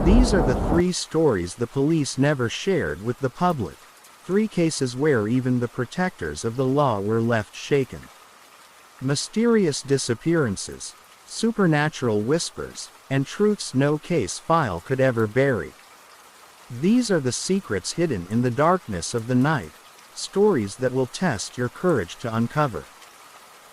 These are the 3 stories the police never shared with the public. 3 cases where even the protectors of the law were left shaken. Mysterious disappearances, supernatural whispers, and truths no case file could ever bury. These are the secrets hidden in the darkness of the night, stories that will test your courage to uncover.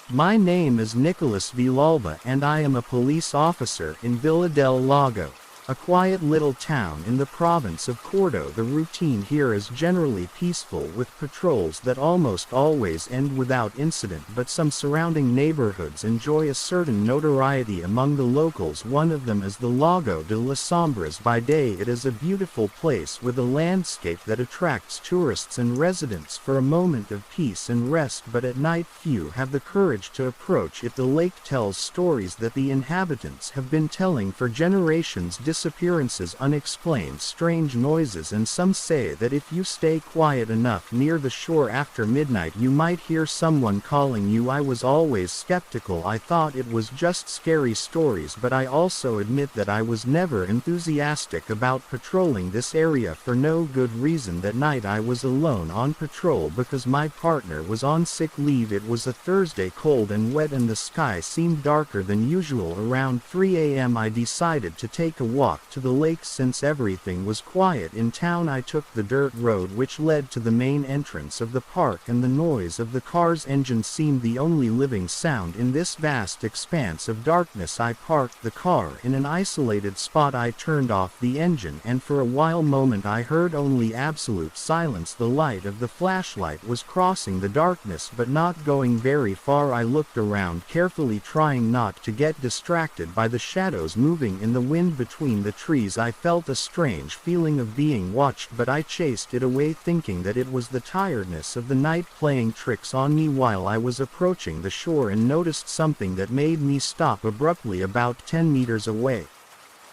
My name is Nicolas Villalba and I am a police officer in Villa del Lago, a quiet little town in the province of Cordo. The routine here is generally peaceful with patrols that almost always end without incident, but some surrounding neighborhoods enjoy a certain notoriety among the locals. One of them is the Lago de las Sombras. By day it is a beautiful place with a landscape that attracts tourists and residents for a moment of peace and rest, but at night few have the courage to approach it. The lake tells stories that the inhabitants have been telling for generations: disappearances, unexplained strange noises, and some say that if you stay quiet enough near the shore after midnight you might hear someone calling you. I was always skeptical. I thought it was just scary stories, but I also admit that I was never enthusiastic about patrolling this area for no good reason. That night I was alone on patrol because my partner was on sick leave. It was a Thursday, cold and wet, and the sky seemed darker than usual. Around 3 a.m. I decided to take a walk to the lake. Since everything was quiet in town, I took the dirt road which led to the main entrance of the park, and the noise of the car's engine seemed the only living sound in this vast expanse of darkness. I parked the car in an isolated spot. I turned off the engine, and for a moment I heard only absolute silence. The light of the flashlight was crossing the darkness but not going very far. I looked around carefully, trying not to get distracted by the shadows moving in the wind between the trees. I felt a strange feeling of being watched, but I chased it away, thinking that it was the tiredness of the night playing tricks on me. While I was approaching the shore and noticed something that made me stop abruptly about 10 meters away.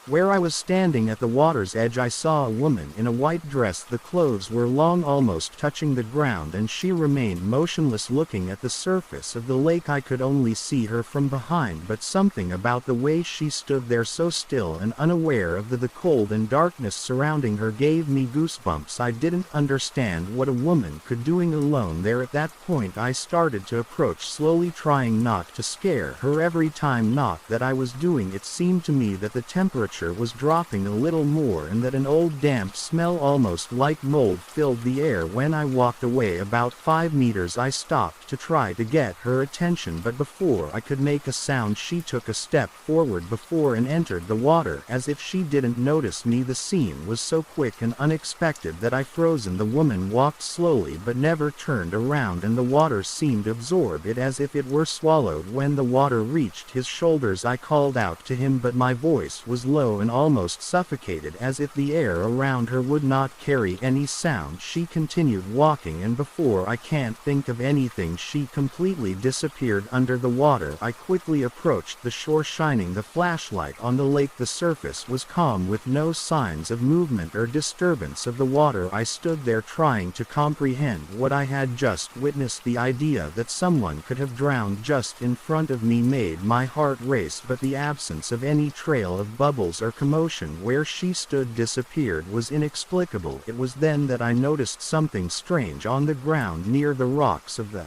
Where I was standing at the water's edge, I saw a woman in a white dress. The clothes were long, almost touching the ground, and she remained motionless looking at the surface of the lake. I could only see her from behind, but something about the way she stood there so still and unaware of the cold and darkness surrounding her gave me goosebumps. I didn't understand what a woman could doing alone there. At that point I started to approach slowly, trying not to scare her. Every time not that I was doing it seemed to me that the temperature was dropping a little more and that an old damp smell almost like mold filled the air. When I walked away about 5 meters I stopped to try to get her attention, but before I could make a sound she took a step forward before and entered the water as if she didn't notice me. The scene was so quick and unexpected that I frozen. The woman walked slowly but never turned around, and the water seemed to absorb it as if it were swallowed. When the water reached his shoulders I called out to him, but my voice was low and almost suffocated, as if the air around her would not carry any sound. She continued walking, and before I can't think of anything she completely disappeared under the water. I quickly approached the shore, shining the flashlight on the lake. The surface was calm with no signs of movement or disturbance of the water. I stood there trying to comprehend what I had just witnessed. The idea that someone could have drowned just in front of me made my heart race, but the absence of any trail of bubbles or commotion where she stood disappeared was inexplicable. It was then that I noticed something strange on the ground near the rocks of the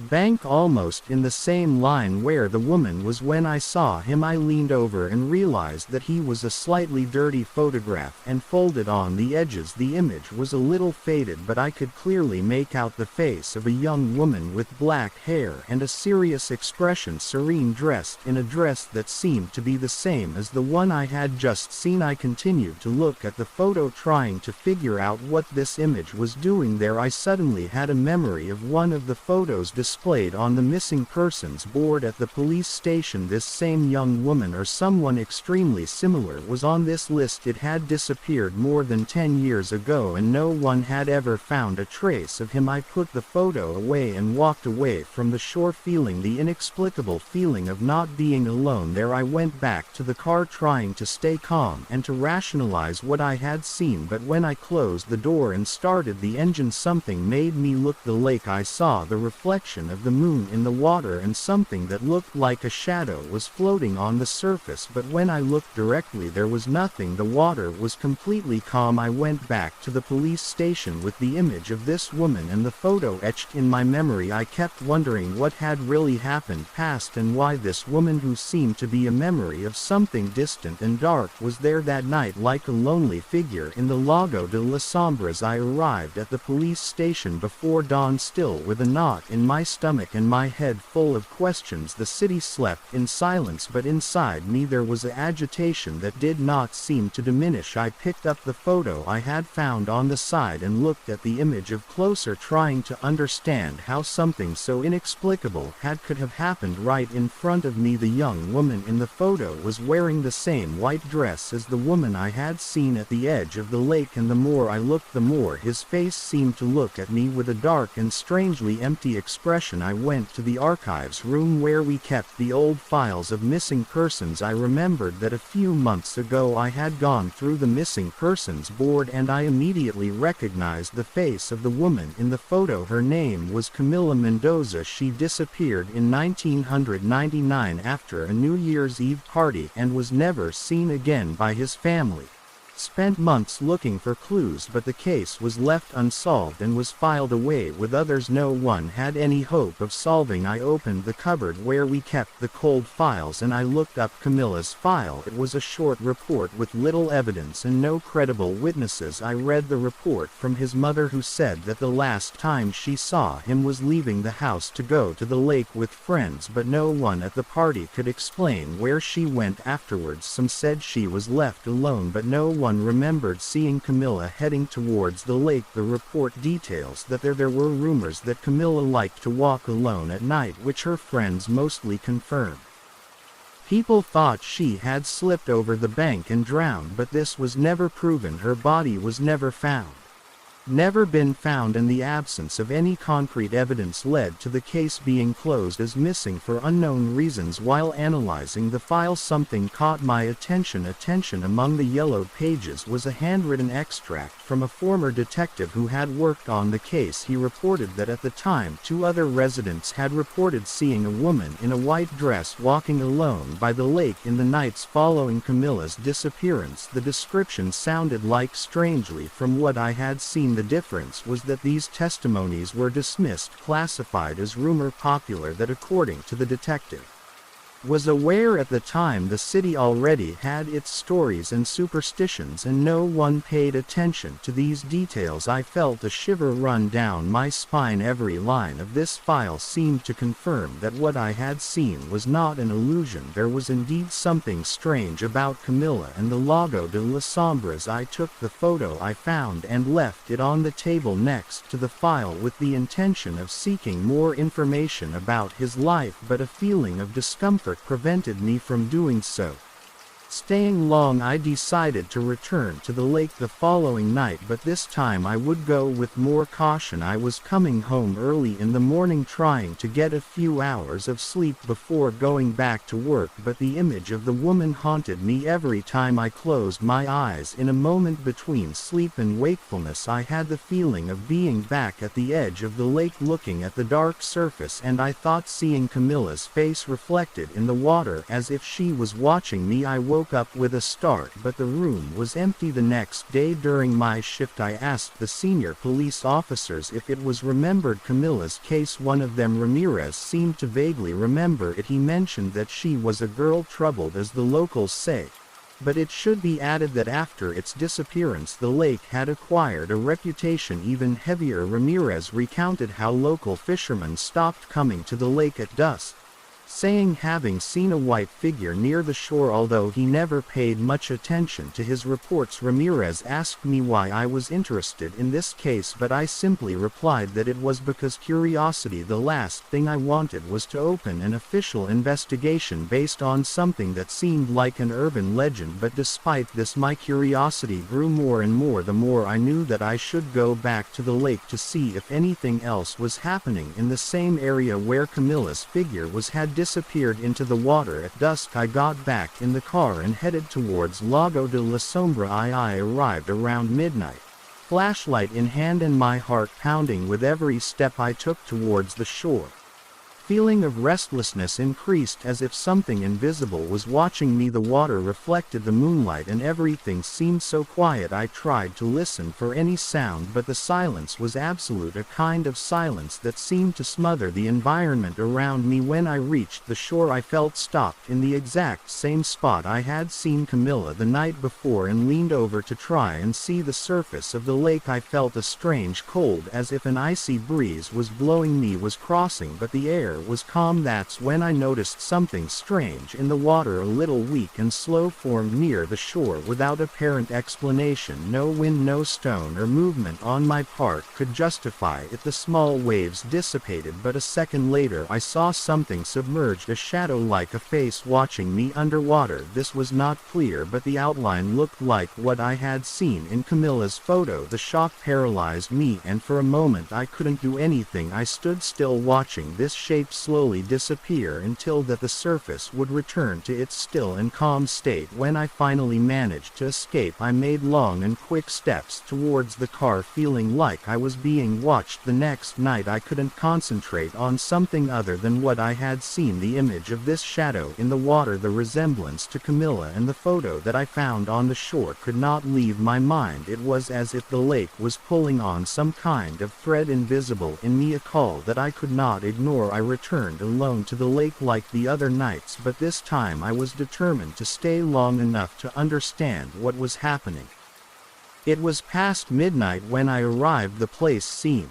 bank, almost in the same line where the woman was. When I saw him I leaned over and realized that he was a slightly dirty photograph and folded on the edges. The image was a little faded, but I could clearly make out the face of a young woman with black hair and a serious expression, serene, dressed in a dress that seemed to be the same as the one I had just seen. I continued to look at the photo, trying to figure out what this image was doing there. I suddenly had a memory of one of the photos displayed on the missing persons board at the police station. This same young woman, or someone extremely similar, was on this list. It had disappeared more than 10 years ago and no one had ever found a trace of him. I put the photo away and walked away from the shore, feeling the inexplicable feeling of not being alone there. I went back to the car trying to stay calm and to rationalize what I had seen, but when I closed the door and started the engine something made me look. The lake, I saw the reflection reflection of the moon in the water and something that looked like a shadow was floating on the surface, but when I looked directly there was nothing. The water was completely calm. I went back to the police station with the image of this woman and the photo etched in my memory. I kept wondering what had really happened past and why this woman, who seemed to be a memory of something distant and dark, was there that night like a lonely figure in the Lago de las Sombras. I arrived at the police station before dawn, still with a knot in my stomach and my head full of questions. The city slept in silence, but inside me there was an agitation that did not seem to diminish. I picked up the photo I had found on the side and looked at the image of closer, trying to understand how something so inexplicable could have happened right in front of me. The young woman in the photo was wearing the same white dress as the woman I had seen at the edge of the lake, and the more I looked the more his face seemed to look at me with a dark and strangely empty expression. I went to the archives room where we kept the old files of missing persons. I remembered that a few months ago I had gone through the missing persons board and I immediately recognized the face of the woman in the photo. Her name was Camila Mendoza. She disappeared in 1999 after a New Year's Eve party and was never seen again by his family. Spent months looking for clues, but the case was left unsolved and was filed away with others no one had any hope of solving. I opened the cupboard where we kept the cold files and I looked up Camila's file. It was a short report with little evidence and no credible witnesses. I read the report from his mother, who said that the last time she saw him was leaving the house to go to the lake with friends, but no one at the party could explain where she went afterwards. Some said she was left alone, but no one remembered seeing Camila heading towards the lake. The report details that there were rumors that Camila liked to walk alone at night, which her friends mostly confirmed. People thought she had slipped over the bank and drowned, but this was never proven. Her body was never been found, and the absence of any concrete evidence led to the case being closed as missing for unknown reasons. While analyzing the file, something caught my attention. Among the yellowed pages was a handwritten extract from a former detective who had worked on the case. He reported that at the time 2 other residents had reported seeing a woman in a white dress walking alone by the lake in the nights following Camila's disappearance. The description sounded like strangely from what I had seen. The difference was that these testimonies were dismissed, classified as rumor. Popular that, according to the detective, was aware at the time the city already had its stories and superstitions, and no one paid attention to these details. I felt a shiver run down my spine. Every line of this file seemed to confirm that what I had seen was not an illusion. There was indeed something strange about Camila and the Lago de las Sombras. I took the photo I found and left it on the table next to the file with the intention of seeking more information about his life, but a feeling of discomfort prevented me from doing so. Staying long, I decided to return to the lake the following night, but this time I would go with more caution. I was coming home early in the morning, trying to get a few hours of sleep before going back to work, but the image of the woman haunted me every time I closed my eyes. In a moment between sleep and wakefulness, I had the feeling of being back at the edge of the lake looking at the dark surface, and I thought seeing Camila's face reflected in the water as if she was watching me. I woke up with a start, but the room was empty. The next day during my shift, I asked the senior police officers if it was remembered Camila's case. One of them, Ramirez, seemed to vaguely remember it. He mentioned that she was a girl troubled, as the locals say. But it should be added that after its disappearance the lake had acquired a reputation even heavier. Ramirez recounted how local fishermen stopped coming to the lake at dusk, saying having seen a white figure near the shore. Although he never paid much attention to his reports, Ramirez asked me why I was interested in this case, but I simply replied that it was because curiosity. The last thing I wanted was to open an official investigation based on something that seemed like an urban legend, but despite this my curiosity grew more and more. The more I knew that I should go back to the lake to see if anything else was happening in the same area where Camila's figure had disappeared into the water. At dusk I got back in the car and headed towards Lago de la Sombra. I arrived around midnight, flashlight in hand and my heart pounding with every step I took towards the shore. feeling of restlessness increased as if something invisible was watching me. The water reflected the moonlight and everything seemed so quiet. I tried to listen for any sound, but the silence was absolute, a kind of silence that seemed to smother the environment around me. When I reached the shore, I felt stopped in the exact same spot I had seen Camila the night before and leaned over to try and see the surface of the lake. I felt a strange cold, as if an icy breeze was blowing me was crossing, but the air was calm. That's when I noticed something strange in the water, a little weak and slow, formed near the shore without apparent explanation. No wind, no stone or movement on my part could justify it. The small waves dissipated, but a second later I saw something submerged, a shadow like a face watching me underwater. This was not clear, but the outline looked like what I had seen in Camila's photo. The shock paralyzed me, and for a moment I couldn't do anything. I stood still watching this shape slowly disappear until that the surface would return to its still and calm state. When I finally managed to escape, I made long and quick steps towards the car, feeling like I was being watched. The next night I couldn't concentrate on something other than what I had seen, the image of this shadow in the water, the resemblance to Camila, and the photo that I found on the shore could not leave my mind. It was as if the lake was pulling on some kind of thread invisible in me, a call that I could not ignore. I returned alone to the lake like the other nights, but this time I was determined to stay long enough to understand what was happening. It was past midnight when I arrived. The place seemed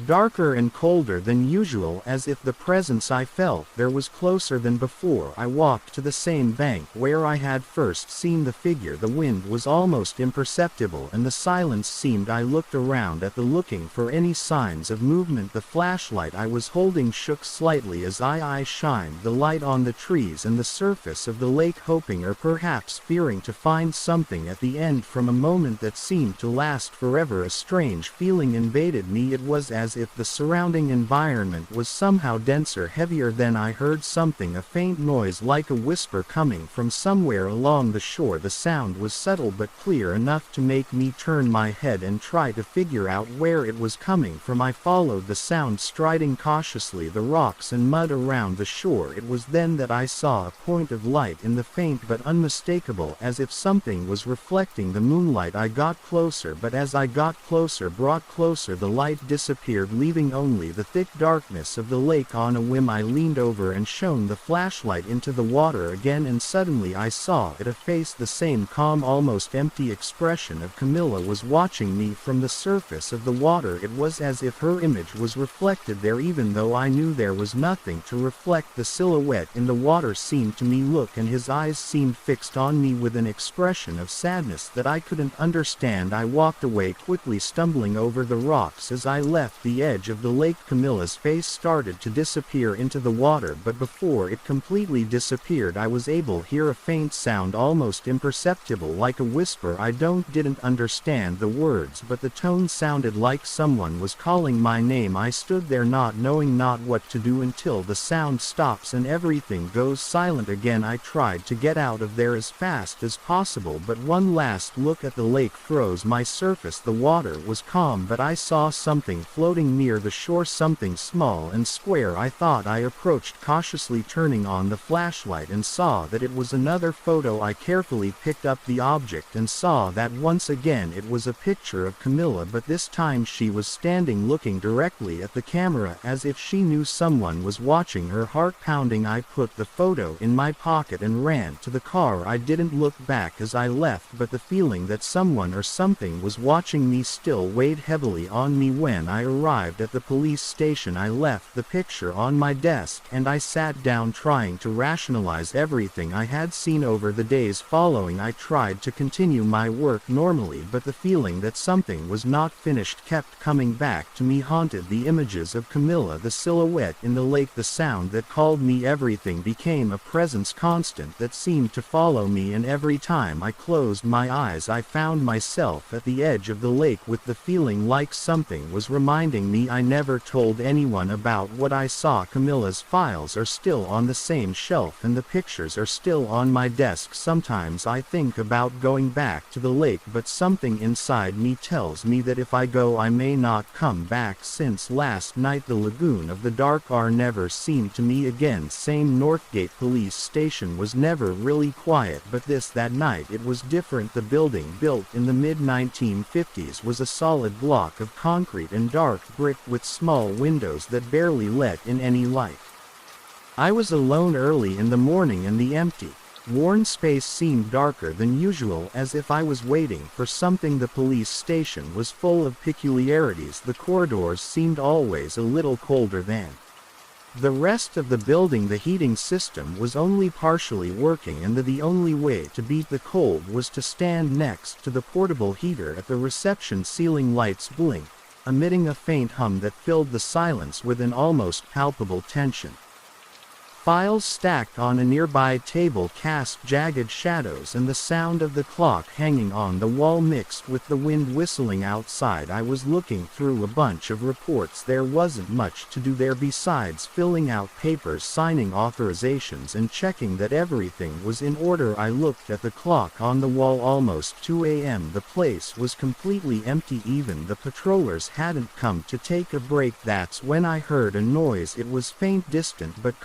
darker and colder than usual, as if the presence I felt there was closer than before. I walked to the same bank where I had first seen the figure. The wind was almost imperceptible and the silence seemed. I looked around at the looking for any signs of movement. The flashlight I was holding shook slightly as I shined the light on the trees and the surface of the lake, hoping or perhaps fearing to find something at the end. From a moment that seemed to last forever, a strange feeling invaded me. It was as if the surrounding environment was somehow denser, heavier. Then I heard something, a faint noise like a whisper coming from somewhere along the shore. The sound was subtle but clear enough to make me turn my head and try to figure out where it was coming from. I followed the sound, striding cautiously the rocks and mud around the shore. It was then that I saw a point of light in the faint but unmistakable, as if something was reflecting the moonlight. I got closer, but as I got closer, brought closer, the light disappeared, leaving only the thick darkness of the lake. On a whim I leaned over and shone the flashlight into the water again, and suddenly I saw it, a face, the same calm, almost empty expression of Camila was watching me from the surface of the water. It was as if her image was reflected there, even though I knew there was nothing to reflect. The silhouette in the water seemed to me look, and his eyes seemed fixed on me with an expression of sadness that I couldn't understand. I walked away quickly, stumbling over the rocks. As I left the edge of the lake, Camila's face started to disappear into the water, but before it completely disappeared I was able to hear a faint sound, almost imperceptible, like a whisper. I didn't understand the words, but the tone sounded like someone was calling my name. I stood there not knowing what to do until the sound stops and everything goes silent again. I tried to get out of there as fast as possible, but one last look at the lake froze my surface. The water was calm, but I saw something floating near the shore, something small and square. I thought. I approached cautiously, turning on the flashlight, and saw that it was another photo. I carefully picked up the object and saw that once again it was a picture of Camila, but this time she was standing looking directly at the camera, as if she knew someone was watching her. Heart pounding, I put the photo in my pocket and ran to the car. I didn't look back as I left, but the feeling that someone or something was watching me still weighed heavily on me. When I arrived at the police station, I left the picture on my desk and I sat down, trying to rationalize everything I had seen over the days following. I tried to continue my work normally, but the feeling that something was not finished kept coming back to me, haunted. The images of Camila, the silhouette in the lake, the sound that called me, everything became a presence constant that seemed to follow me, and every time I closed my eyes I found myself at the edge of the lake with the feeling like something was reminding reminding me I never told anyone about what I saw. Camila's files are still on the same shelf and the pictures are still on my desk. Sometimes I think about going back to the lake, but something inside me tells me that if I go I may not come back. Since last night the lagoon of the dark are never seen to me again. Same Northgate police station was never really quiet, but that night it was different. The building, built in the mid-1950s, was a solid block of concrete and dark brick with small windows that barely let in any light. I was alone early in the morning and the empty, worn space seemed darker than usual, as if I was waiting for something. The police station was full of peculiarities. The corridors seemed always a little colder than the rest of the building. The heating system was only partially working, and the only way to beat the cold was to stand next to the portable heater at the reception. Ceiling lights blinked, emitting a faint hum that filled the silence with an almost palpable tension. Files stacked on a nearby table cast jagged shadows, and the sound of the clock hanging on the wall mixed with the wind whistling outside. I was looking through a bunch of reports. There wasn't much to do there besides filling out papers, signing authorizations, and checking that everything was in order. I looked at the clock on the wall. Almost 2 a.m. The place was completely empty. Even the patrollers hadn't come to take a break. That's when I heard a noise. It was faint, distant, but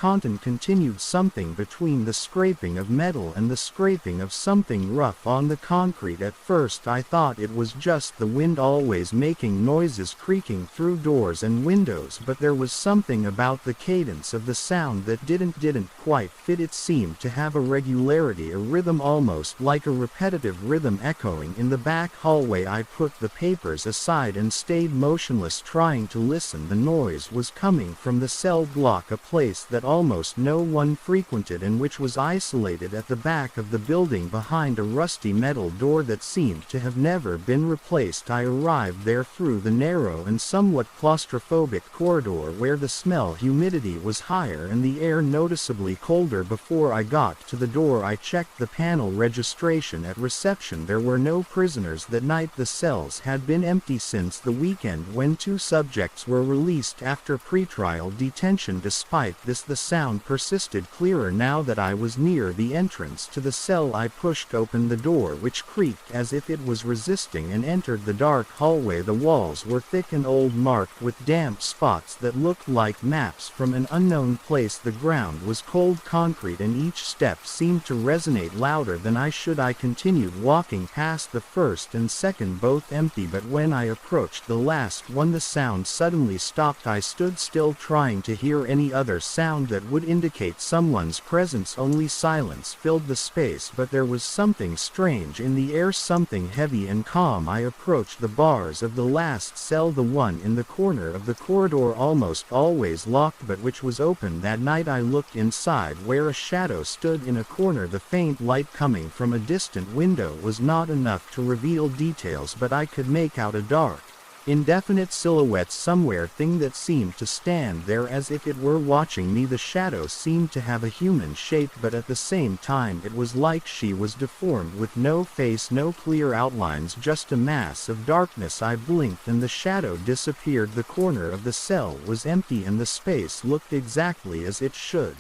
continued, something between the scraping of metal and the scraping of something rough on the concrete. At first I thought it was just the wind, always making noises, creaking through doors and windows, but there was something about the cadence of the sound that didn't quite fit. It seemed to have a regularity, a rhythm, almost like a repetitive rhythm echoing in the back hallway. I put the papers aside and stayed motionless, trying to listen. The noise was coming from the cell block, a place that almost no one frequented and which was isolated at the back of the building behind a rusty metal door that seemed to have never been replaced. I arrived there through the narrow and somewhat claustrophobic corridor where the smell humidity was higher and the air noticeably colder. Before I got to the door I checked the panel registration at reception. There were no prisoners that night. The cells had been empty since the weekend when 2 subjects were released after pretrial detention. Despite this, the sound persisted clearer. Now that I was near the entrance to the cell I pushed open the door, which creaked as if it was resisting, and entered the dark hallway. The walls were thick and old, marked with damp spots that looked like maps from an unknown place. The ground was cold concrete and each step seemed to resonate louder than I should. I continued walking past the first and second, both empty, but when I approached the last one the sound suddenly stopped. I stood still, trying to hear any other sound that would indicate someone's presence. Only silence filled the space, but there was something strange in the air, something heavy and calm. I approached the bars of the last cell, the one in the corner of the corridor, almost always locked but which was open. That night I looked inside, where a shadow stood in a corner. The faint light coming from a distant window was not enough to reveal details, but I could make out a dark, indefinite silhouette somewhere, thing that seemed to stand there as if it were watching me. The shadow seemed to have a human shape, but at the same time it was like she was deformed, with no face, no clear outlines, just a mass of darkness. I blinked and the shadow disappeared. The corner of the cell was empty and the space looked exactly as it should.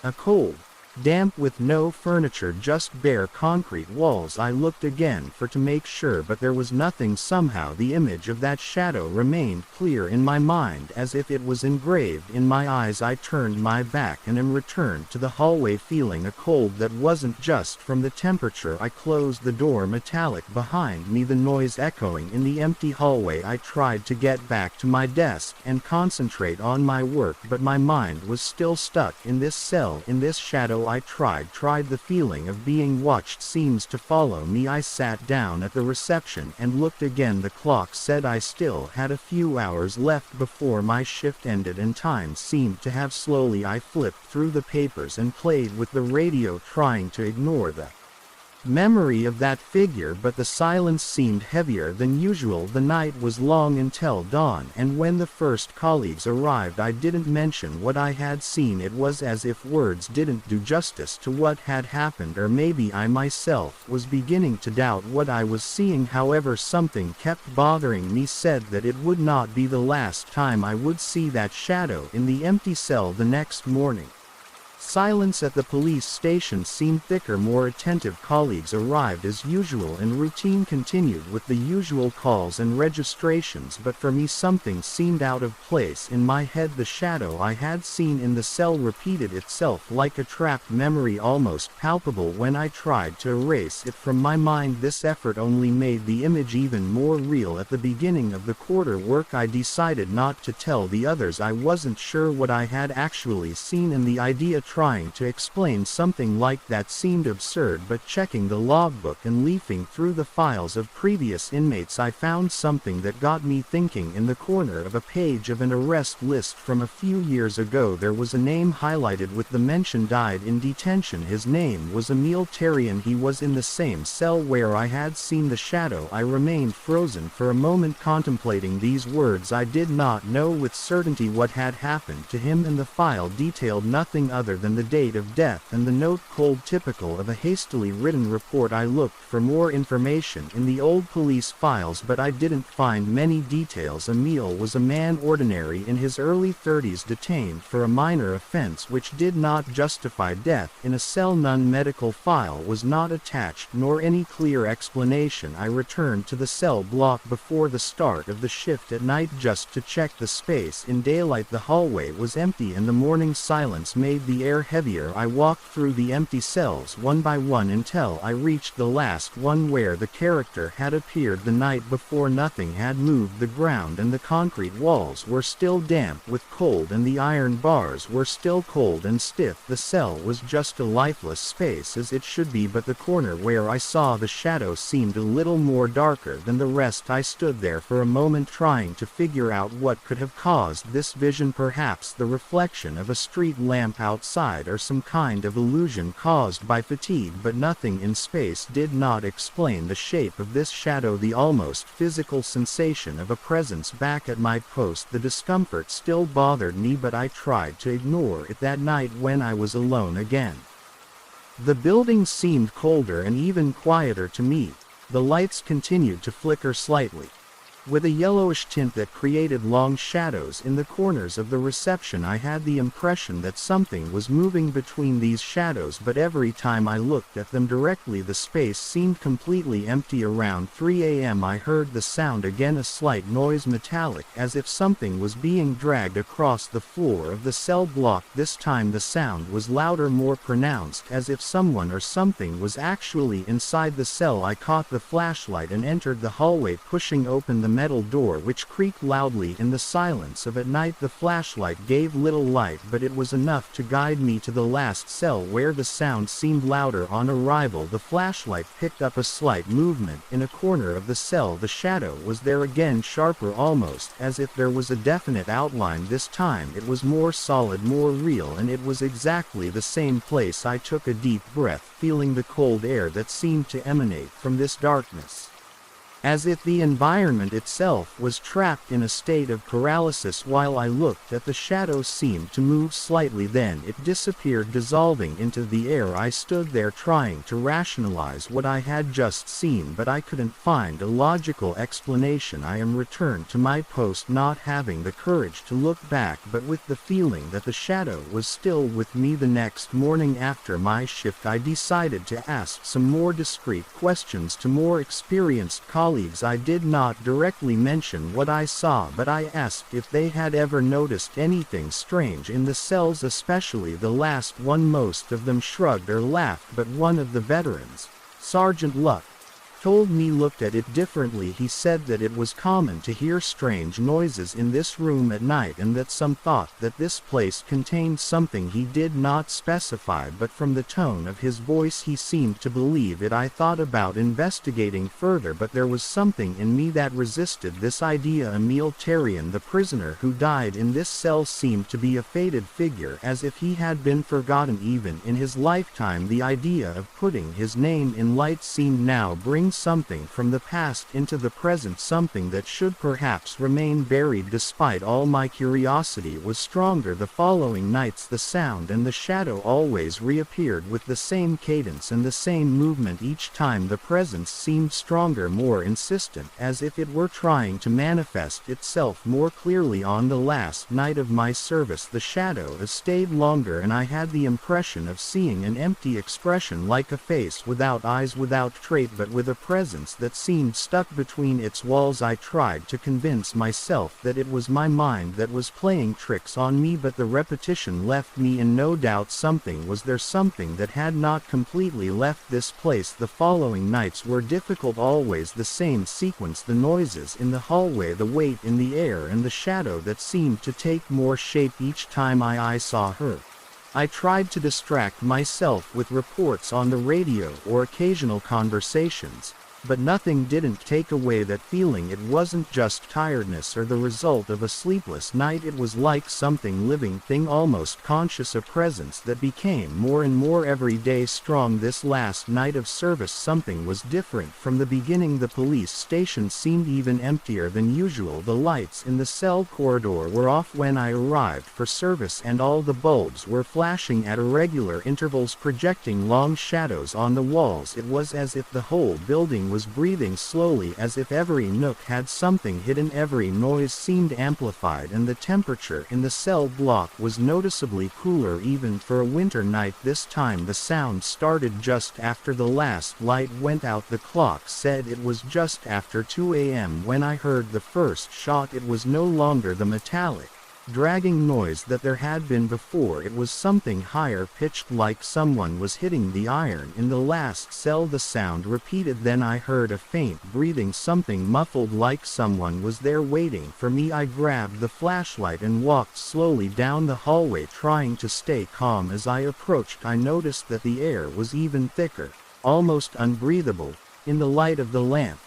A cold, damp, with no furniture, just bare concrete walls. I looked again to make sure, but there was nothing. Somehow the image of that shadow remained clear in my mind, as if it was engraved in my eyes. I turned my back and returned to the hallway, feeling a cold that wasn't just from the temperature. I closed the door, metallic behind me, the noise echoing in the empty hallway. I tried to get back to my desk and concentrate on my work, but my mind was still stuck in this cell, in this shadow. I tried. The feeling of being watched seems to follow me. I sat down at the reception and looked again. The clock said I still had a few hours left before my shift ended, and time seemed to have slowly. I flipped through the papers and played with the radio, trying to ignore the memory of that figure, but the silence seemed heavier than usual. The night was long until dawn, and when the first colleagues arrived I didn't mention what I had seen. It was as if words didn't do justice to what had happened, or maybe I myself was beginning to doubt what I was seeing. However, something kept bothering me, said that it would not be the last time I would see that shadow in the empty cell. The next morning, silence at the police station seemed thicker. More attentive colleagues arrived as usual, and routine continued with the usual calls and registrations, but for me something seemed out of place. In my head, the shadow I had seen in the cell repeated itself like a trapped memory, almost palpable. When I tried to erase it from my mind, this effort only made the image even more real. At the beginning of the quarter work I decided not to tell the others. I wasn't sure what I had actually seen, and the idea trying to explain something like that seemed absurd, but checking the logbook and leafing through the files of previous inmates I found something that got me thinking. In the corner of a page of an arrest list from a few years ago there was a name highlighted with the mention died in detention. His name was Emil Terry, and he was in the same cell where I had seen the shadow. I remained frozen for a moment contemplating these words. I did not know with certainty what had happened to him, and the file detailed nothing other than the date of death and the note, cold, typical of a hastily written report. I looked for more information in the old police files, but I didn't find many details. Emil was a man ordinary in his early 30s, detained for a minor offense which did not justify death in a cell. Non-medical file was not attached, nor any clear explanation. I returned to the cell block before the start of the shift at night just to check the space. In daylight the hallway was empty, and the morning silence made the air heavier. I walked through the empty cells one by one until I reached the last one, where the character had appeared the night before. Nothing had moved. The ground and the concrete walls were still damp with cold, and the iron bars were still cold and stiff. The cell was just a lifeless space, as it should be, but the corner where I saw the shadow seemed a little more darker than the rest. I stood there for a moment trying to figure out what could have caused this vision. Perhaps the reflection of a street lamp outside, or some kind of illusion caused by fatigue, but nothing in space did not explain the shape of this shadow. The almost physical sensation of a presence back at my post. The discomfort still bothered me, but I tried to ignore it. That night when I was alone again, the building seemed colder and even quieter to me. The lights continued to flicker slightly, with a yellowish tint that created long shadows in the corners of the reception. I had the impression that something was moving between these shadows, but every time I looked at them directly the space seemed completely empty. Around 3 a.m. I heard the sound again, a slight noise, metallic, as if something was being dragged across the floor of the cell block. This time the sound was louder, more pronounced, as if someone or something was actually inside the cell. I caught the flashlight and entered the hallway, pushing open the metal door which creaked loudly in the silence of at night. The flashlight gave little light, but it was enough to guide me to the last cell where the sound seemed louder. On arrival, the flashlight picked up a slight movement in a corner of the cell. The shadow was there again, sharper, almost as if there was a definite outline. This time it was more solid, more real, and it was exactly the same place. I took a deep breath, feeling the cold air that seemed to emanate from this darkness, as if the environment itself was trapped in a state of paralysis. While I looked at the shadow seemed to move slightly, then it disappeared, dissolving into the air. I stood there trying to rationalize what I had just seen, but I couldn't find a logical explanation. I returned to my post, not having the courage to look back, but with the feeling that the shadow was still with me. The next morning after my shift I decided to ask some more discreet questions to more experienced colleagues. I did not directly mention what I saw, but I asked if they had ever noticed anything strange in the cells, especially the last one. Most of them shrugged or laughed, but one of the veterans, Sergeant Luck, told me looked at it differently. He said that it was common to hear strange noises in this room at night and that some thought that this place contained something. He did not specify, but from the tone of his voice he seemed to believe it. I thought about investigating further, but there was something in me that resisted this idea. Emile Terrien, the prisoner who died in this cell, seemed to be a faded figure, as if he had been forgotten even in his lifetime. The idea of putting his name in light seemed now bring something from the past into the present, something that should perhaps remain buried. Despite all my curiosity was stronger the following nights. The sound and the shadow always reappeared with the same cadence and the same movement. Each time the presence seemed stronger, more insistent, as if it were trying to manifest itself more clearly. On the last night of my service the shadow stayed longer, and I had the impression of seeing an empty expression, like a face without eyes, without trait, but with a presence that seemed stuck between its walls. I tried to convince myself that it was my mind that was playing tricks on me, but the repetition left me in no doubt. Something was there, something that had not completely left this place. The following nights were difficult, always the same sequence: the noises in the hallway, the weight in the air, and the shadow that seemed to take more shape each time I saw her. I tried to distract myself with reports on the radio or occasional conversations, but nothing didn't take away that feeling. It wasn't just tiredness or the result of a sleepless night. It was like something living thing, almost conscious, a presence that became more and more every day strong. This last night of service something was different from the beginning. The police station seemed even emptier than usual. The lights in the cell corridor were off when I arrived for service, and all the bulbs were flashing at irregular intervals, projecting long shadows on the walls. It was as if the whole building was breathing slowly, as if every nook had something hidden. Every noise seemed amplified, and the temperature in the cell block was noticeably cooler even for a winter night. This time the sound started just after the last light went out. The clock said it was just after 2 a.m. when I heard the first shot. It was no longer the metallic, dragging noise that there had been before. It was something higher pitched, like someone was hitting the iron in the last cell. The sound repeated. Then I heard a faint breathing, something muffled, like someone was there waiting for me. I grabbed the flashlight and walked slowly down the hallway, trying to stay calm. As I approached I noticed that the air was even thicker, almost unbreathable, in the light of the lamp.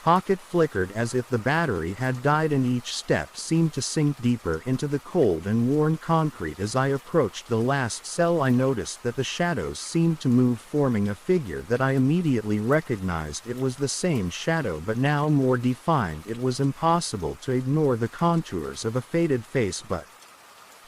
Pocket flickered as if the battery had died, and each step seemed to sink deeper into the cold and worn concrete. As I approached the last cell I noticed that the shadows seemed to move, forming a figure that I immediately recognized. It was the same shadow, but now more defined. It was impossible to ignore the contours of a faded face, but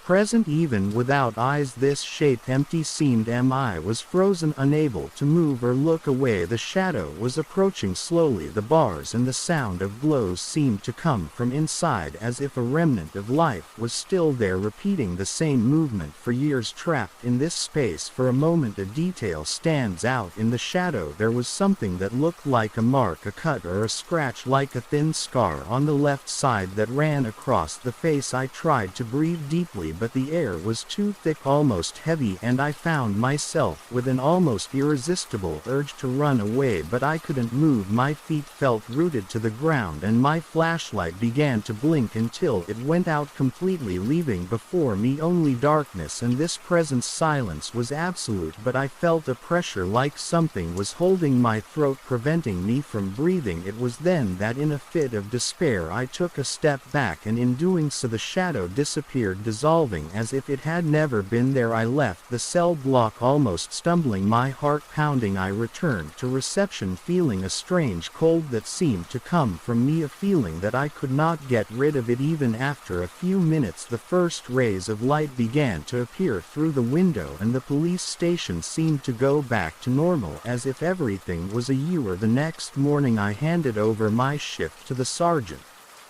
present even without eyes. This shape, empty, seemed I was frozen, unable to move or look away. The shadow was approaching slowly. The bars and the sound of blows seemed to come from inside, as if a remnant of life was still there, repeating the same movement for years. Trapped in this space for a moment, a detail stands out in the shadow. There was something that looked like a mark, a cut or a scratch, like a thin scar on the left side that ran across the face. I tried to breathe deeply, but the air was too thick, almost heavy, and I found myself with an almost irresistible urge to run away, but I couldn't move. My feet felt rooted to the ground, and my flashlight began to blink until it went out completely, leaving before me only darkness. And this presence, silence, was absolute, but I felt a pressure, like something was holding my throat, preventing me from breathing. It was then that in a fit of despair I took a step back, and in doing so the shadow disappeared, dissolving as if it had never been there. I left the cell block almost stumbling, my heart pounding. I returned to reception, feeling a strange cold that seemed to come from me, a feeling that I could not get rid of. It even after a few minutes the first rays of light began to appear through the window, and the police station seemed to go back to normal, as if everything was a year. The next morning I handed over my shift to the sergeant.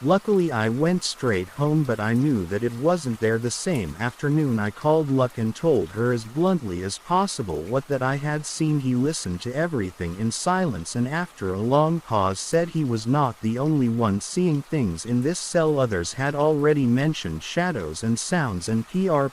Luckily I went straight home, but I knew that it wasn't there. The same afternoon I called Luck and told her as bluntly as possible what that I had seen. He listened to everything in silence and after a long pause said he was not the only one seeing things in this cell. Others had already mentioned shadows and sounds and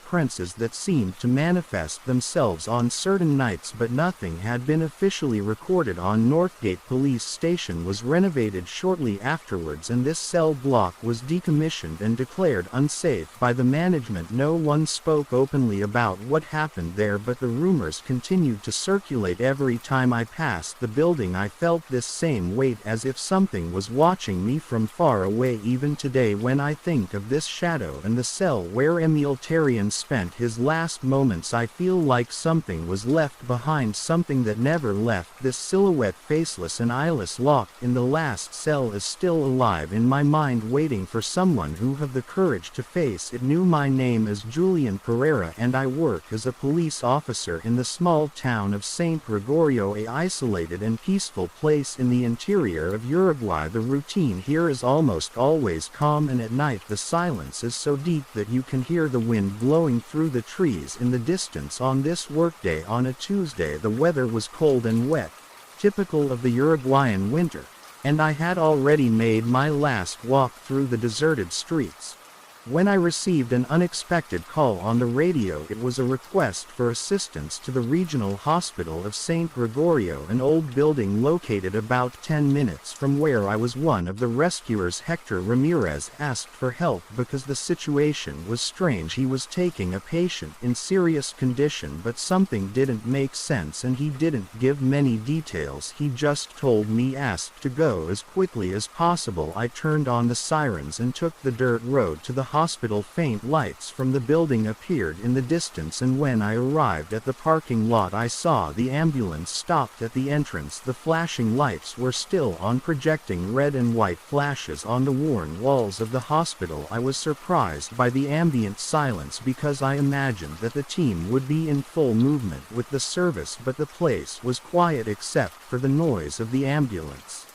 princes that seemed to manifest themselves on certain nights, but nothing had been officially recorded on Northgate Police Station was renovated shortly afterwards, and this cell block was decommissioned and declared unsafe by the management. No one spoke openly about what happened there, but the rumors continued to circulate. Every time I passed the building I felt this same weight, as if something was watching me from far away. Even today when I think of this shadow and the cell where Emil Terrien spent his last moments, I feel like something was left behind, something that never left. This silhouette, faceless and eyeless, locked in the last cell, is still alive in my mind, waiting for someone who have the courage to face it. Knew my name is Julian Pereira, and I work as a police officer in the small town of Saint Gregorio, a isolated and peaceful place in the interior of Uruguay. The routine here is almost always calm, and at night the silence is so deep that you can hear the wind blowing through the trees in the distance. On this workday on a Tuesday, the weather was cold and wet, typical of the Uruguayan winter, and I had already made my last walk through the deserted streets, when I received an unexpected call on the radio. It was a request for assistance to the regional hospital of Saint Gregorio, an old building located about 10 minutes from where I was. One of the rescuers, Hector Ramirez, asked for help because the situation was strange. He was taking a patient in serious condition, but something didn't make sense and he didn't give many details. He just told me asked to go as quickly as possible. I turned on the sirens and took the dirt road to the hospital. Faint lights from the building appeared in the distance, and when I arrived at the parking lot I saw the ambulance stopped at the entrance. The flashing lights were still on, projecting red and white flashes on the worn walls of the hospital. I was surprised by the ambient silence because I imagined that the team would be in full movement with the service, but the place was quiet except for the noise of the ambulance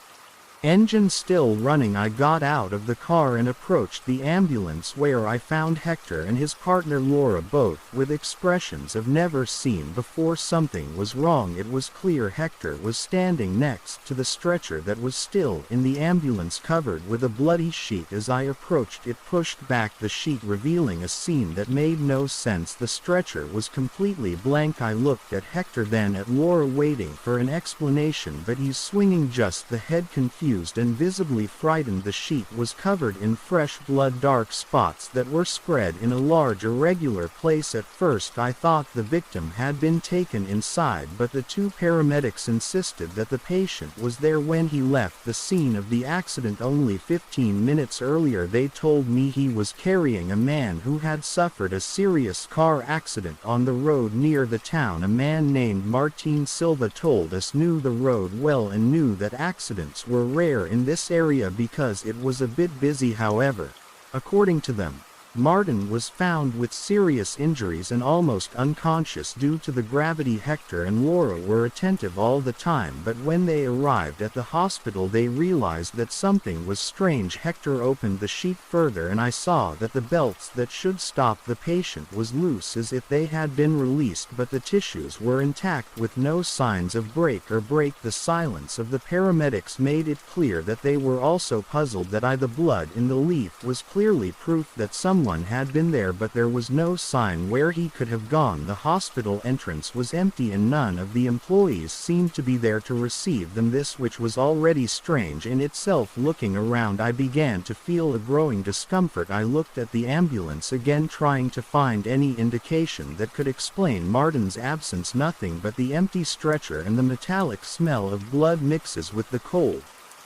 engine still running. I got out of the car and approached the ambulance, where I found Hector and his partner Laura, both with expressions of never seen before. Something was wrong. It was clear Hector was standing next to the stretcher that was still in the ambulance, covered with a bloody sheet. As I approached, it pushed back the sheet, revealing a scene that made no sense. The stretcher was completely blank. I looked at Hector, then at Laura, waiting for an explanation, but he's swinging just the head, confused and visibly frightened. The sheet was covered in fresh blood, dark spots that were spread in a large irregular place. At first I thought the victim had been taken inside, but the two paramedics insisted that the patient was there when he left the scene of the accident only 15 minutes earlier. They told me he was carrying a man who had suffered a serious car accident on the road near the town. A man named Martin Silva told us knew the road well and knew that accidents were rare in this area because it was a bit busy. However, according to them, Martin was found with serious injuries and almost unconscious due to the gravity. Hector and Laura were attentive all the time, but when they arrived at the hospital they realized that something was strange. Hector opened the sheet further and I saw that the belts that should stop the patient was loose, as if they had been released, but the tissues were intact with no signs of break. The silence of the paramedics made it clear that they were also puzzled. The blood in the leaf was clearly proof that someone had been there, but there was no sign where he could have gone. The hospital entrance was empty and none of the employees seemed to be there to receive them, this which was already strange in itself. Looking around I began to feel a growing discomfort. I looked at the ambulance again, trying to find any indication that could explain Martin's absence. Nothing but the empty stretcher and the metallic smell of blood mixes with the cold,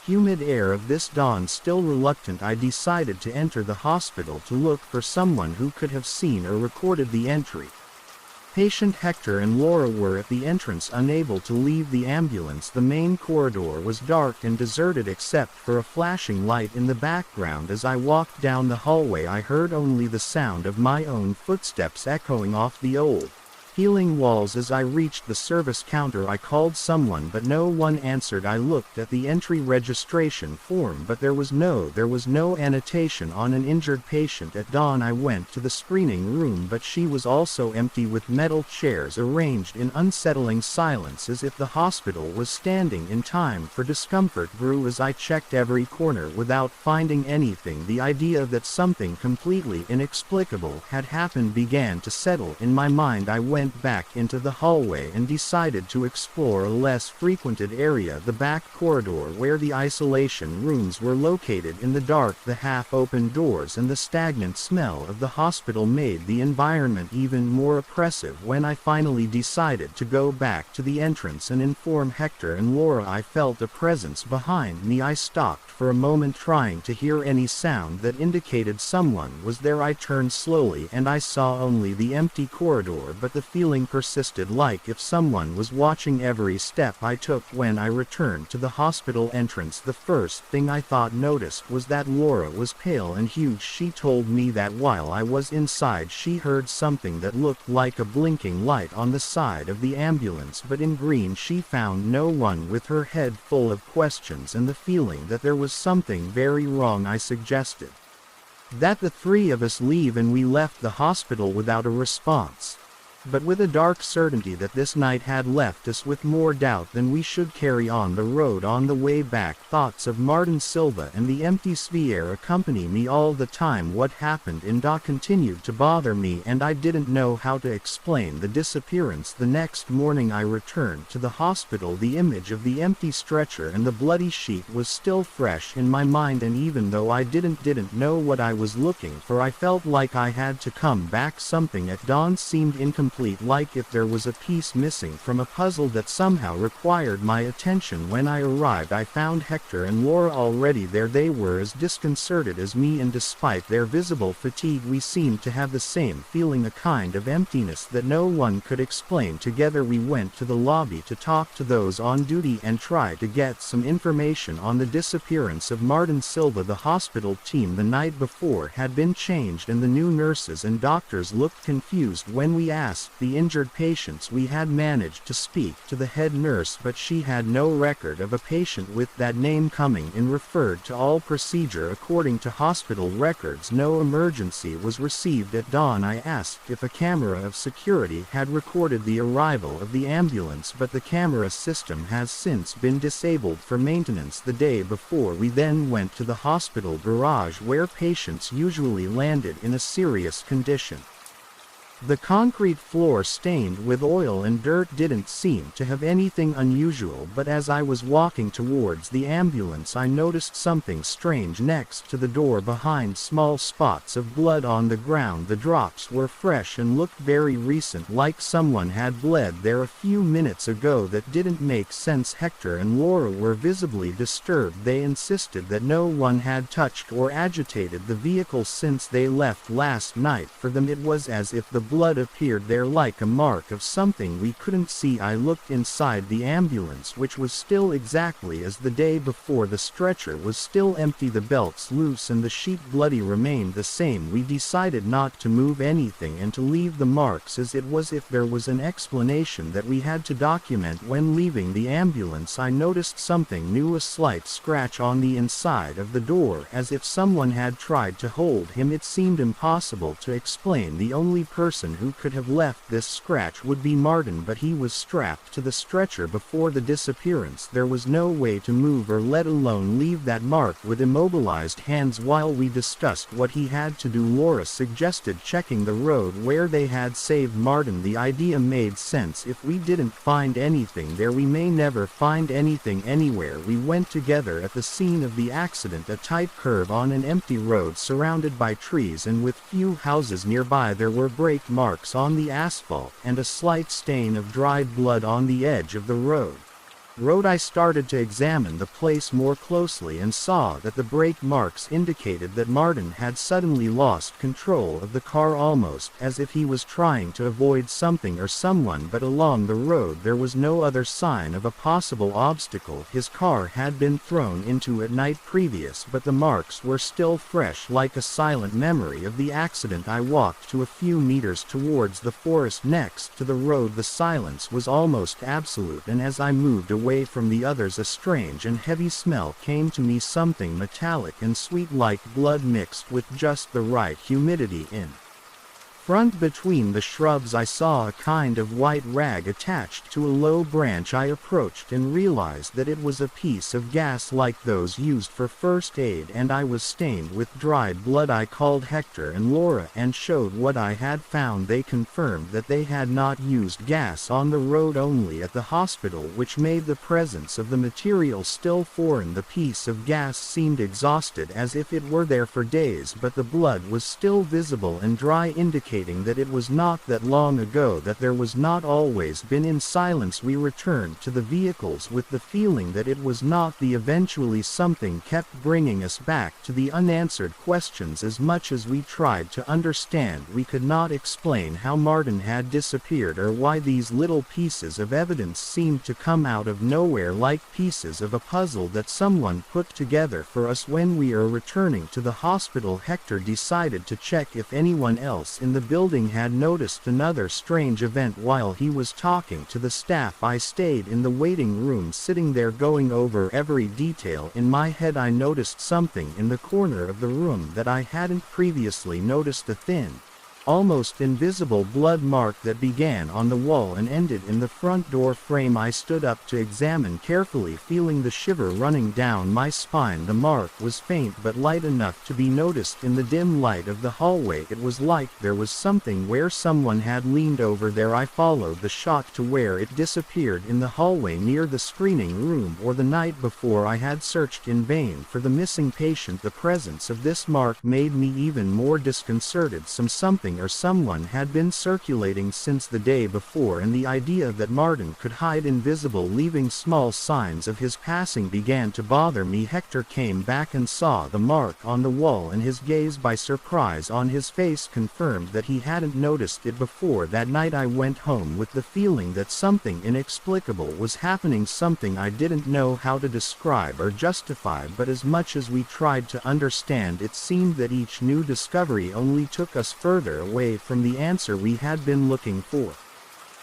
humid air of this dawn. Still reluctant, I decided to enter the hospital to look for someone who could have seen or recorded the entry. Patient Hector and Laura were at the entrance, unable to leave the ambulance. The main corridor was dark and deserted except for a flashing light in the background. As I walked down the hallway I heard only the sound of my own footsteps echoing off the old, peeling walls. As I reached the service counter I called someone but no one answered. I looked at the entry registration form but there was no annotation on an injured patient. At dawn I went to the screening room but she was also empty, with metal chairs arranged in unsettling silence as if the hospital was standing in time. For discomfort grew as I checked every corner without finding anything. The idea that something completely inexplicable had happened began to settle in my mind. I went back into the hallway and decided to explore a less frequented area, the back corridor where the isolation rooms were located. In the dark, the half-open doors and the stagnant smell of the hospital made the environment even more oppressive. When I finally decided to go back to the entrance and inform Hector and Laura, I felt a presence behind me. I stopped for a moment, trying to hear any sound that indicated someone was there. I turned slowly and I saw only the empty corridor, but the feeling persisted, like if someone was watching every step I took. When I returned to the hospital entrance, the first thing I noticed was that Laura was pale and huge. She told me that while I was inside she heard something that looked like a blinking light on the side of the ambulance, but in green. She found no one. With her head full of questions and the feeling that there was something very wrong, I suggested that the three of us leave, and we left the hospital without a response, but with a dark certainty that this night had left us with more doubt than we should carry on the road. On the way back, thoughts of Martin Silva and the empty sphere accompany me all the time. What happened in Da continued to bother me, and I didn't know how to explain the disappearance. The next morning I returned to the hospital. The image of the empty stretcher and the bloody sheet was still fresh in my mind, and even though I didn't know what I was looking for, I felt like I had to come back. Something at dawn seemed incomplete, like if there was a piece missing from a puzzle that somehow required my attention. When I arrived, I found Hector and Laura already there. They were as disconcerted as me, and despite their visible fatigue, we seemed to have the same feeling, a kind of emptiness that no one could explain. Together we went to the lobby to talk to those on duty and try to get some information on the disappearance of Martin Silva. The hospital team the night before had been changed, and the new nurses and doctors looked confused. When we asked the injured patients, we had managed to speak to the head nurse, but she had no record of a patient with that name coming in. Referred to all procedure according to hospital records. No emergency was received. At dawn I asked if a camera of security had recorded the arrival of the ambulance, but the camera system has since been disabled for maintenance the day before. We then went to the hospital garage where patients usually landed in a serious condition. The concrete floor stained with oil and dirt didn't seem to have anything unusual, but as I was walking towards the ambulance I noticed something strange next to the door behind. Small spots of blood on the ground. The drops were fresh and looked very recent, like someone had bled there a few minutes ago. That didn't make sense. Hector and Laura were visibly disturbed. They insisted that no one had touched or agitated the vehicle since they left last night. For them it was as if the blood appeared there like a mark of something we couldn't see. I looked inside the ambulance, which was still exactly as the day before. The stretcher was still empty, the belts loose, and the sheet bloody remained the same. We decided not to move anything and to leave the marks as it was. If there was an explanation that we had to document. When leaving the ambulance I noticed something new, a slight scratch on the inside of the door, as if someone had tried to hold him. It seemed impossible to explain. The only person who could have left this scratch would be Martin, but he was strapped to the stretcher before the disappearance. There was no way to move or let alone leave that mark with immobilized hands. While we discussed what he had to do, Laura suggested checking the road where they had saved Martin. The idea made sense. If we didn't find anything there, we may never find anything anywhere. We went together at the scene of the accident, a tight curve on an empty road surrounded by trees and with few houses nearby. There were brake marks on the asphalt and a slight stain of dried blood on the edge of the road. road. I started to examine the place more closely and saw that the brake marks indicated that Martin had suddenly lost control of the car, almost as if he was trying to avoid something or someone, but along the road there was no other sign of a possible obstacle his car had been thrown into at night previous, but the marks were still fresh, like a silent memory of the accident. I walked to a few meters towards the forest next to the road. The silence was almost absolute, and as I moved away from the others a strange and heavy smell came to me, something metallic and sweet like blood mixed with just the right humidity in front. Between the shrubs I saw a kind of white rag attached to a low branch. I approached and realized that it was a piece of gas like those used for first aid, and I was stained with dried blood. I called Hector and Laura and showed what I had found. They confirmed that they had not used gas on the road, only at the hospital, which made the presence of the material still foreign. The piece of gas seemed exhausted, as if it were there for days, but the blood was still visible and dry, indicating that it was not that long ago, that there was not always been. In silence we returned to the vehicles with the feeling that it was not the eventually something kept bringing us back to the unanswered questions. As much as we tried to understand, we could not explain how Martin had disappeared or why these little pieces of evidence seemed to come out of nowhere like pieces of a puzzle that someone put together for us. When we were returning to the hospital, Hector decided to check if anyone else in the building had noticed another strange event. While he was talking to the staff, I stayed in the waiting room, sitting there going over every detail. In my head I noticed something in the corner of the room that I hadn't previously noticed, a thin, almost invisible blood mark that began on the wall and ended in the front door frame. I stood up to examine carefully, feeling the shiver running down my spine. The mark was faint but light enough to be noticed in the dim light of the hallway. It was like there was something where someone had leaned over there. I followed the shot to where it disappeared in the hallway near the screening room, or the night before I had searched in vain for the missing patient. The presence of this mark made me even more disconcerted. Something or someone had been circulating since the day before, and the idea that Martin could hide invisible, leaving small signs of his passing, began to bother me. Hector came back and saw the mark on the wall, and his gaze by surprise on his face confirmed that he hadn't noticed it before. That night I went home with the feeling that something inexplicable was happening, something I didn't know how to describe or justify, but as much as we tried to understand, it seemed that each new discovery only took us further away from the answer we had been looking for.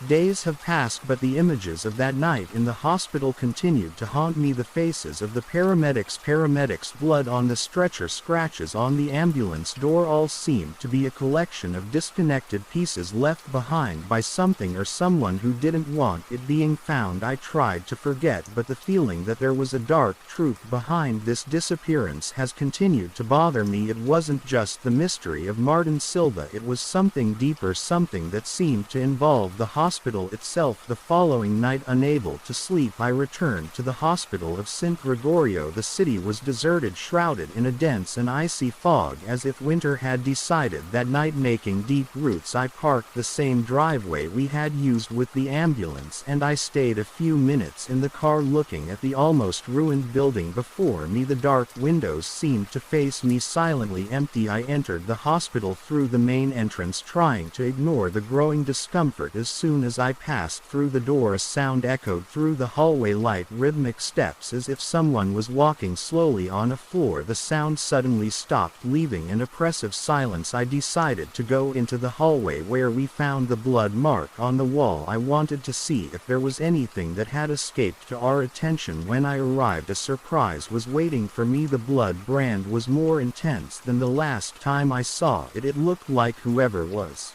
Days have passed, but the images of that night in the hospital continued to haunt me. The faces of the paramedics, blood on the stretcher, scratches on the ambulance door, all seemed to be a collection of disconnected pieces left behind by something or someone who didn't want it being found. I tried to forget, but the feeling that there was a dark truth behind this disappearance has continued to bother me. It wasn't just the mystery of Martin Silva, it was something deeper, something that seemed to involve the hospital itself. The following night, unable to sleep, I returned to the hospital of St. Gregorio. The city was deserted, shrouded in a dense and icy fog, as if winter had decided that night, making deep roots. I parked the same driveway we had used with the ambulance, and I stayed a few minutes in the car looking at the almost ruined building before me. The dark windows seemed to face me, silently empty. I entered the hospital through the main entrance, trying to ignore the growing discomfort. As soon as I passed through the door, a sound echoed through the hallway, light rhythmic steps, as if someone was walking slowly on a floor. The sound suddenly stopped, leaving an oppressive silence. I decided to go into the hallway where we found the blood mark on the wall. I wanted to see if there was anything that had escaped to our attention. When I arrived, a surprise was waiting for me. The blood brand was more intense than the last time I saw it. It looked like whoever was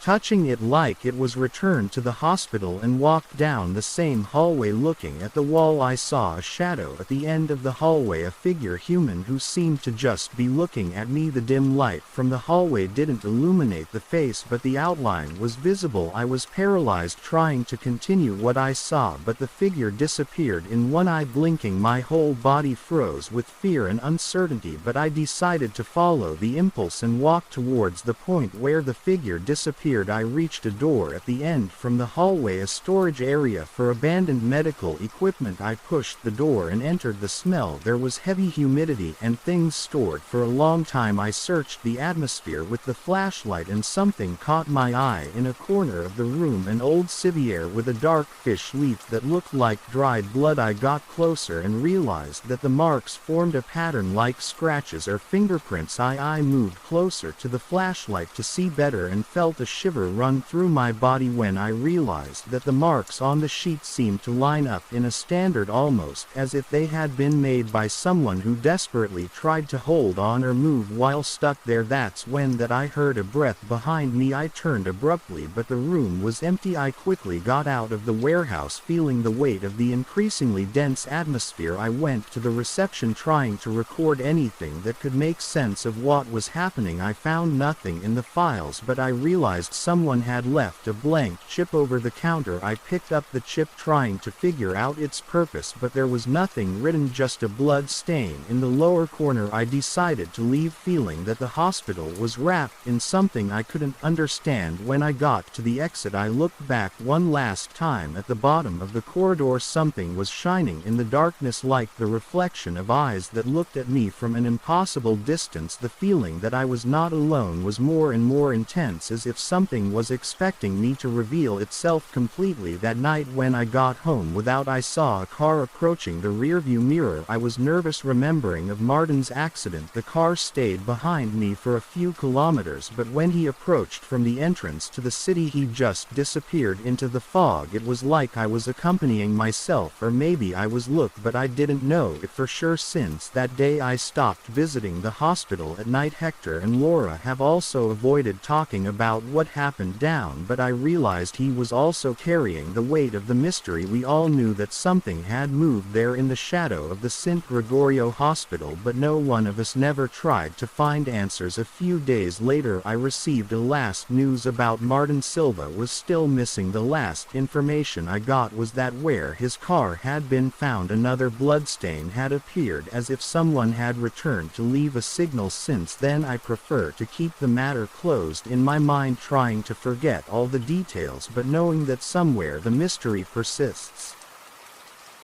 touching it like it was returned to the hospital and walked down the same hallway. Looking at the wall, I saw a shadow at the end of the hallway, a figure, human, who seemed to just be looking at me. The dim light from the hallway didn't illuminate the face, but the outline was visible. I was paralyzed, trying to continue what I saw, but the figure disappeared in one eye. Blinking, my whole body froze with fear and uncertainty, but I decided to follow the impulse and walk towards the point where the figure disappeared. disappeared. I reached a door at the end from the hallway, a storage area for abandoned medical equipment. I pushed the door and entered the smell. There was heavy humidity and things stored for a long time. I searched the atmosphere with the flashlight and something caught my eye in a corner of the room, an old civière with a dark fish leaf that looked like dried blood. I got closer and realized that the marks formed a pattern like scratches or fingerprints. I moved closer to the flashlight to see better and felt a shiver run through my body when I realized that the marks on the sheet seemed to line up in a standard, almost as if they had been made by someone who desperately tried to hold on or move while stuck there. That's when I heard a breath behind me. I turned abruptly, but the room was empty. I quickly got out of the warehouse, feeling the weight of the increasingly dense atmosphere. I went to the reception, trying to record anything that could make sense of what was happening. I found nothing in the files, but I realized someone had left a blank chip over the counter. I picked up the chip, trying to figure out its purpose, but there was nothing written, just a blood stain in the lower corner. I decided to leave, feeling that the hospital was wrapped in something I couldn't understand. When I got to the exit, I looked back one last time. At the bottom of the corridor, something was shining in the darkness, like the reflection of eyes that looked at me from an impossible distance. The feeling that I was not alone was more and more intense, as if something was expecting me to reveal itself completely. That night when I got home I saw a car approaching the rearview mirror. I was nervous, remembering of Martin's accident. The car stayed behind me for a few kilometers, but when he approached from the entrance to the city, he just disappeared into the fog. It was like I was accompanying myself, or maybe I was but I didn't know it for sure. Since that day, I stopped visiting the hospital at night. Hector and Laura have also avoided talking about what happened down, but I realized he was also carrying the weight of the mystery. We all knew that something had moved there in the shadow of the St. Gregorio Hospital, but no one of us never tried to find answers. A few days later, I received a last news about Martin. Silva was still missing. The last information I got was that where his car had been found, another bloodstain had appeared, as if someone had returned to leave a signal. Since then, I prefer to keep the matter closed in my mind, trying to forget all the details, but knowing that somewhere the mystery persists.